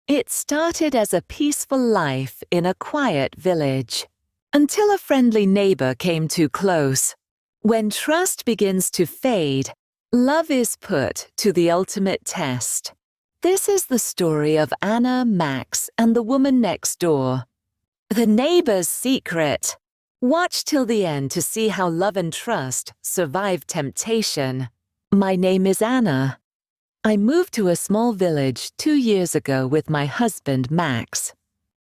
It started as a peaceful life in a quiet village, until a friendly neighbor came too close. When trust begins to fade, love is put to the ultimate test. This is the story of Anna, Max, and the woman next door. The neighbor's secret. Watch till the end to see how love and trust survive temptation. My name is Anna. I moved to a small village 2 years ago with my husband, Max.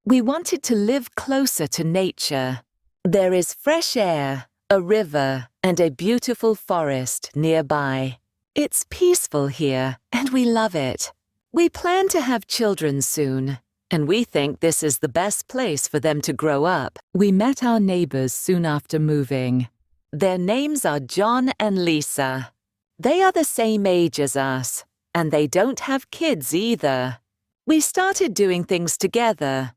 We wanted to live closer to nature. There is fresh air, a river, and a beautiful forest nearby. It's peaceful here, and we love it. We plan to have children soon, and we think this is the best place for them to grow up. We met our neighbors soon after moving. Their names are John and Lisa. They are the same age as us, and they don't have kids either. We started doing things together.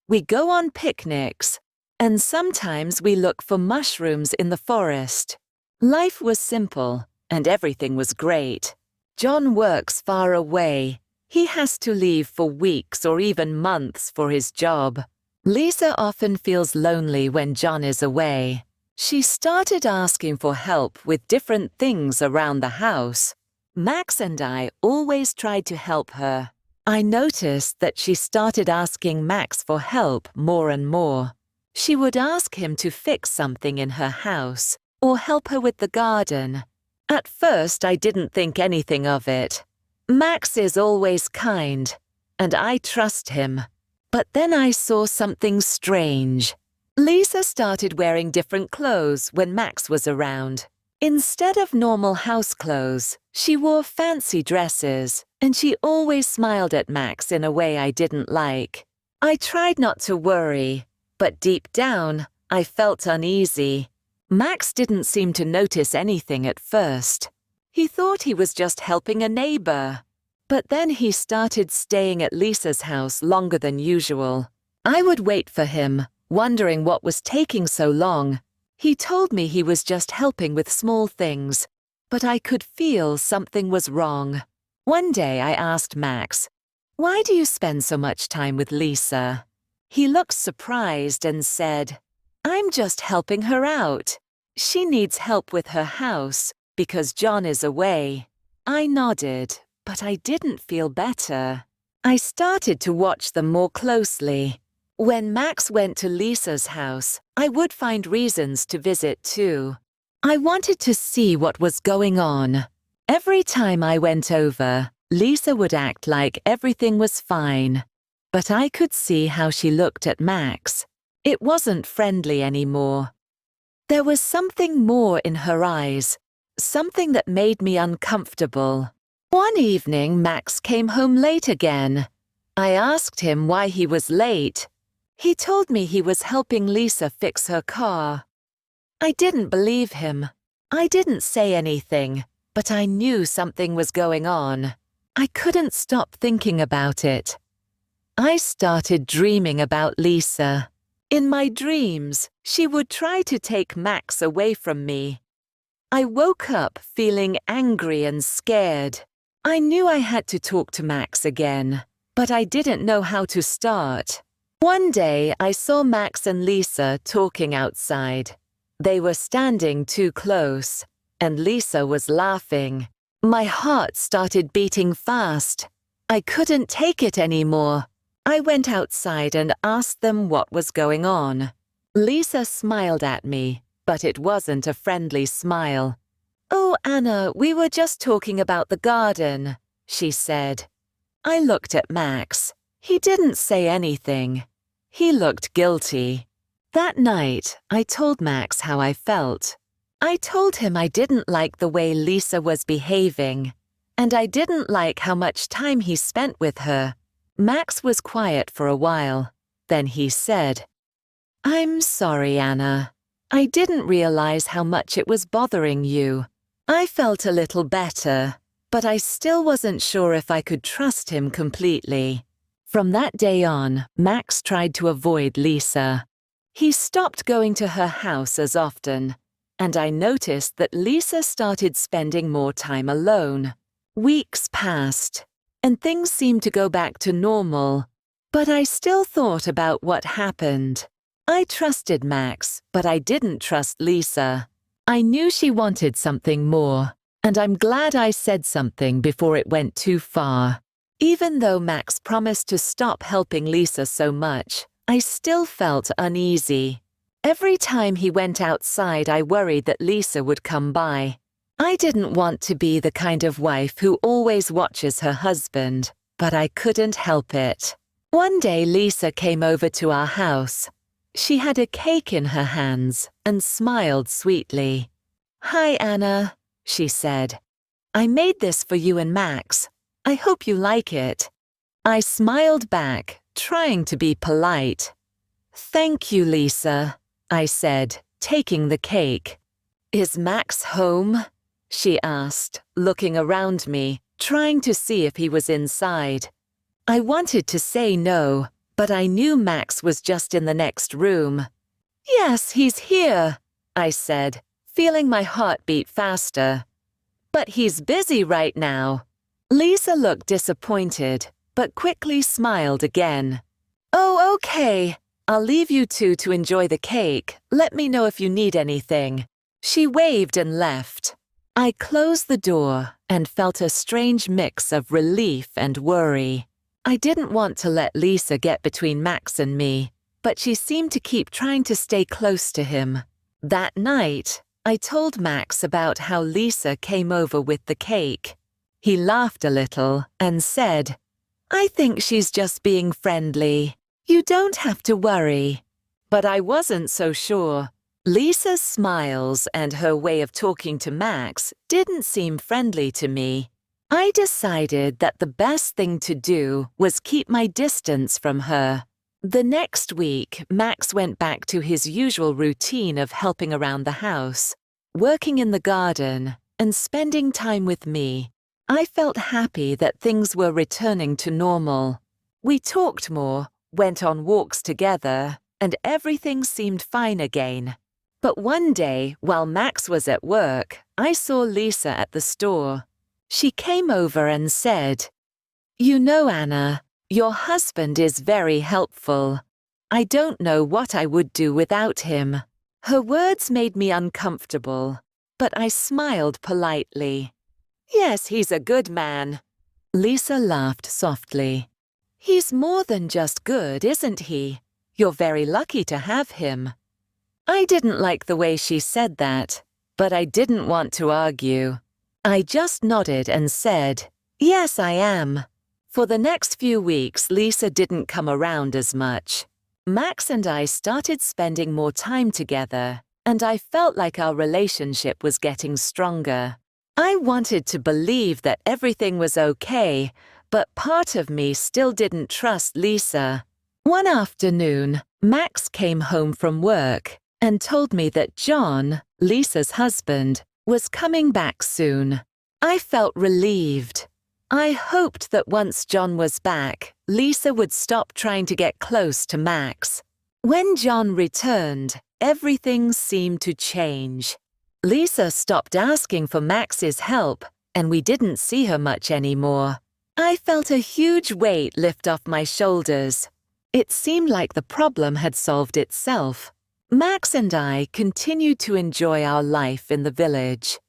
We go on picnics, and sometimes we look for mushrooms in the forest. Life was simple, and everything was great. John works far away. He has to leave for weeks or even months for his job. Lisa often feels lonely when John is away. She started asking for help with different things around the house. Max and I always tried to help her. I noticed that she started asking Max for help more and more. She would ask him to fix something in her house or help her with the garden. At first, I didn't think anything of it. Max is always kind, and I trust him. But then I saw something strange. Lisa started wearing different clothes when Max was around. Instead of normal house clothes, she wore fancy dresses, and she always smiled at Max in a way I didn't like. I tried not to worry, but deep down, I felt uneasy. Max didn't seem to notice anything at first. He thought he was just helping a neighbor. But then he started staying at Lisa's house longer than usual. I would wait for him, wondering what was taking so long. He told me he was just helping with small things, but I could feel something was wrong. One day I asked Max, "Why do you spend so much time with Lisa?" He looked surprised and said, "I'm just helping her out. She needs help with her house because John is away." I nodded, but I didn't feel better. I started to watch them more closely. When Max went to Lisa's house, I would find reasons to visit too. I wanted to see what was going on. Every time I went over, Lisa would act like everything was fine. But I could see how she looked at Max. It wasn't friendly anymore. There was something more in her eyes, something that made me uncomfortable. One evening, Max came home late again. I asked him why he was late. He told me he was helping Lisa fix her car. I didn't believe him. I didn't say anything, but I knew something was going on. I couldn't stop thinking about it. I started dreaming about Lisa. In my dreams, she would try to take Max away from me. I woke up feeling angry and scared. I knew I had to talk to Max again, but I didn't know how to start. One day, I saw Max and Lisa talking outside. They were standing too close, and Lisa was laughing. My heart started beating fast. I couldn't take it anymore. I went outside and asked them what was going on. Lisa smiled at me, but it wasn't a friendly smile. "Oh, Anna, we were just talking about the garden," she said. I looked at Max. He didn't say anything. He looked guilty. That night, I told Max how I felt. I told him I didn't like the way Lisa was behaving, and I didn't like how much time he spent with her. Max was quiet for a while. Then he said, "I'm sorry, Anna. I didn't realize how much it was bothering you." I felt a little better, but I still wasn't sure if I could trust him completely. From that day on, Max tried to avoid Lisa. He stopped going to her house as often, and I noticed that Lisa started spending more time alone. Weeks passed. and things seemed to go back to normal. But I still thought about what happened. I trusted Max, but I didn't trust Lisa. I knew she wanted something more, and I'm glad I said something before it went too far. Even though Max promised to stop helping Lisa so much, I still felt uneasy. Every time he went outside, I worried that Lisa would come by. I didn't want to be the kind of wife who always watches her husband, but I couldn't help it. One day Lisa came over to our house. She had a cake in her hands and smiled sweetly. "Hi, Anna," she said. "I made this for you and Max. I hope you like it." I smiled back, trying to be polite. "Thank you, Lisa," I said, taking the cake. "Is Max home?" she asked, looking around me, trying to see if he was inside. I wanted to say no, but I knew Max was just in the next room. "Yes, he's here," I said, feeling my heart beat faster. "But he's busy right now." Lisa looked disappointed, but quickly smiled again. "Oh, okay. I'll leave you two to enjoy the cake. Let me know if you need anything." She waved and left. I closed the door and felt a strange mix of relief and worry. I didn't want to let Lisa get between Max and me, but she seemed to keep trying to stay close to him. That night, I told Max about how Lisa came over with the cake. He laughed a little and said, "I think she's just being friendly. You don't have to worry." But I wasn't so sure. Lisa's smiles and her way of talking to Max didn't seem friendly to me. I decided that the best thing to do was keep my distance from her. The next week, Max went back to his usual routine of helping around the house, working in the garden, and spending time with me. I felt happy that things were returning to normal. We talked more, went on walks together, and everything seemed fine again. But one day, while Max was at work, I saw Lisa at the store. She came over and said, "You know, Anna, your husband is very helpful. I don't know what I would do without him." Her words made me uncomfortable, but I smiled politely. "Yes, he's a good man." Lisa laughed softly. "He's more than just good, isn't he? You're very lucky to have him." I didn't like the way she said that, but I didn't want to argue. I just nodded and said, "Yes, I am." For the next few weeks, Lisa didn't come around as much. Max and I started spending more time together, and I felt like our relationship was getting stronger. I wanted to believe that everything was okay, but part of me still didn't trust Lisa. One afternoon, Max came home from work and told me that John, Lisa's husband, was coming back soon. I felt relieved. I hoped that once John was back, Lisa would stop trying to get close to Max. When John returned, everything seemed to change. Lisa stopped asking for Max's help, and we didn't see her much anymore. I felt a huge weight lift off my shoulders. It seemed like the problem had solved itself. Max and I continued to enjoy our life in the village.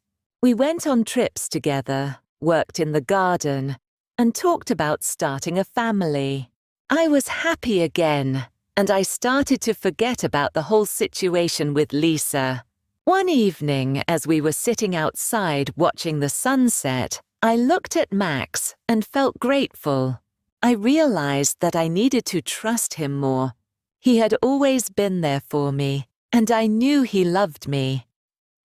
We went on trips together, worked in the garden, and talked about starting a family. I was happy again, and I started to forget about the whole situation with Lisa. One evening, as we were sitting outside watching the sunset, I looked at Max and felt grateful. I realized that I needed to trust him more. He had always been there for me, and I knew he loved me.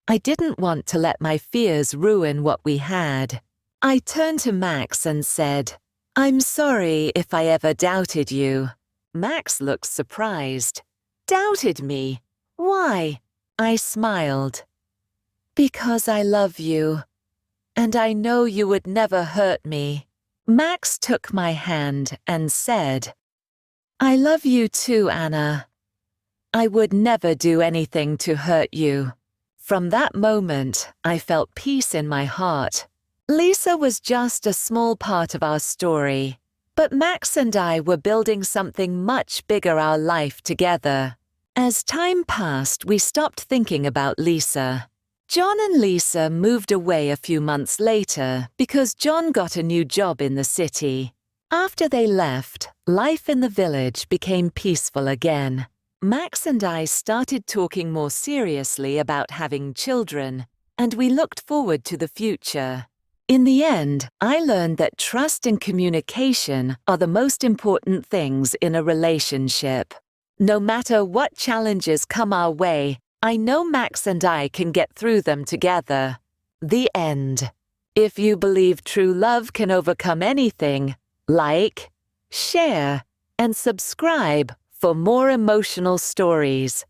I didn't want to let my fears ruin what we had. I turned to Max and said, "I'm sorry if I ever doubted you." Max looked surprised. "Doubted me? Why?" I smiled. "Because I love you, and I know you would never hurt me." Max took my hand and said, "I love you too, Anna. I would never do anything to hurt you." From that moment, I felt peace in my heart. Lisa was just a small part of our story, but Max and I were building something much bigger, our life together. As time passed, we stopped thinking about Lisa. John and Lisa moved away a few months later because John got a new job in the city. After they left, life in the village became peaceful again. Max and I started talking more seriously about having children, and we looked forward to the future. In the end, I learned that trust and communication are the most important things in a relationship. No matter what challenges come our way, I know Max and I can get through them together. The end. If you believe true love can overcome anything, like, share, and subscribe for more emotional stories.